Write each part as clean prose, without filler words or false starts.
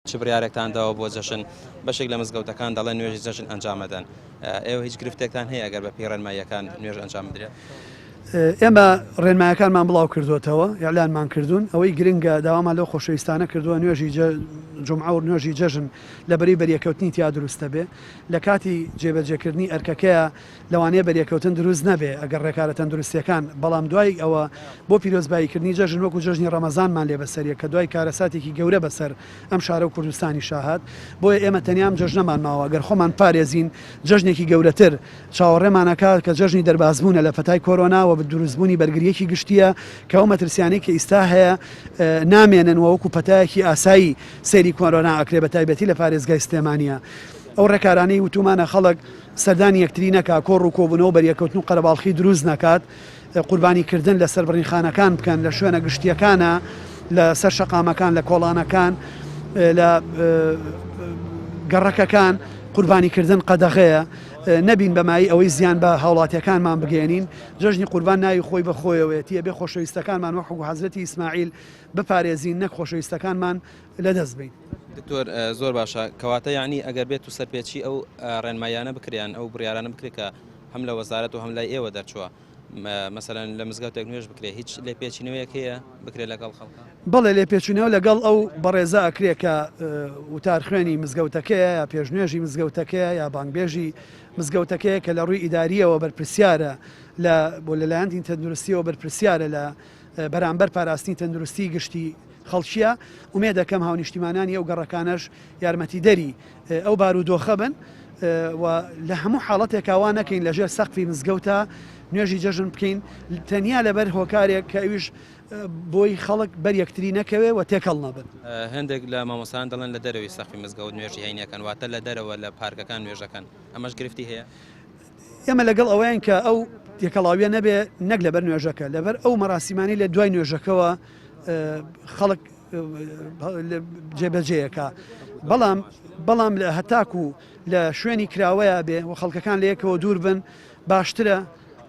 چ بڕیارێکتانداوە بۆ جەژن بەشێک لە مزگەوتەکان دەڵێن نوێژی جەژن ئەنجامەدەن ئێوە هیچ گرفتێکتان هەیە ئەگەر بە پێڕێنماییەکان نوێژ ئەنجام بدرێت؟ ئێمە ڕێنمایەکانمان بڵاو کردوێتەوە یاعلانمان کردوون ئەوەی گرنگە داوامان لەو خۆشەویستانە کردووە نوێژی جمعە و نوێژی جەژن لە بەری بەریەکەوتنی تیا دروستە بێ لە کاتی جێبەجێکردنی ئەرکەکەیە لەوانەیە بەریەکەوتن دروست نەبێ ئەگەر ڕێکارە تەندروستیەکان بەڵام دوای ئەوە بۆ پیرۆزباییکردنی جەژن وەکو جەژنی ڕەمەزانمان لێ بەسەریە کە دوای کارەساتێکی گەورە بەسەر ئەم شارە و کوردستانی شاهات بۆیە ئێمە تەنیام جەژنەمان ماوە گەر خۆمان پارێزین جەژنێکی گەورەتر چاوەڕێمانەکات کە جەژنی دەربازبوونە لە فەتای کۆرۆناوە بە دروستبوونی بەرگریەکی گشتیە کە ئەو مەترسیانەی کە ئیستا هەیە نامێنن وەکو پەتایەکی ئاسایی سەیری کۆرۆنا ئەکرێ بە تایبەتی لە پارێزگای سلێمانیە ئەو ڕێکارانەی وتومانە خەڵک سەردانی یەکتری نەکا کۆڕ و کۆبوونەوە بەریەکەوتن و قەرەباڵخی دروست نەکات قوربانیکردن لەسەر بڕینخانەکان بکەن لە شوێنە گشتیەکانە لە سەر شەقامەکان لە کۆڵانەکان لە گەڕەکەکان قوربانیکردن قەدەغەیە نەبین بەمایی ئەوەی زیان بە هاوڵاتیەکانمان بگەێنین جەژنی قوربان ناوی خۆی بەخۆیەوەیەتیە بێ خۆشەویستەکانمان وەکو حەزرەتی ئیسماعیل بپارێزین نەک خۆشەویستەکانمان لەدەست بین. دکتۆر زۆر باشە کەواتە یعنی ئەگەر بێت و سەرپێچی ئەو ڕێنمایانە بکریان ئەو بڕیارانە بکرێت کە هەم لە وەزارەت و هەم لای ئێوە دەرچووە مەسەلاً لە مزگەوتێک نوێژ بکرێت هیچ لێپێچینەوەیەک هەیە بکرێت لەگەڵ خەڵکان؟ بەڵێ لێپێچینەوە لەگەڵ ئەو بەڕێزە ئەکرێت کە وتار خوێنی مزگەوتەکەیە یا پێشنوێژی مزگەوتەکەیە یا بانگبێژی مزگەوتەکەیە کە لە ڕووی ئیداریەوە بەرپرسیارە بۆ لەلایەنی تەندروستیەوە بەرپرسیارە لە بەرامبەر پاراستنی تەندروستی گشتی خەڵکیە ومێ دەکەم هاونیشتیمانانی ئەو گەڕەکانش یارمەتی دەری ئەو بارودۆخە بن و لە هەموو حاڵەتێکاوا نەکەین لەژێر سەقفی مزگەوتە نوێژی جەژن بکەین تەنیا لەبەر هۆکارێک کە ئەویش بۆی خەڵک بەر یەکتری نەکەوێ و تێکەڵ نەبن. هەندێک لە مامۆسان دەڵێن لە دەرەوەی سەقفی مزگەوت نوێژی هەینەکەن واتە لە دەرەوە لە پارکەکان نوێژەکەن ئەمەش گرفتی هەیە؟ ئێمە لەگەڵ ئەوەیان کە ئەو تێکەڵاویە نەبێ نەک لەبەر نوێژەکە لەبەر ئەو مەراسیمانی لە دوای نوێژەکەەوە خەڵک جێبەجێیەکە بەڵام لە هەتاکو لە شوێنی کراوەیە بێ و خەڵکەکان لە یەکەوە دوور بن باشترە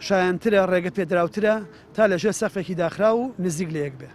شایەنترە ڕێگە پێدراوترە تا لەژێر سەقفێکی داخرا و نزیک لە یەک بێ.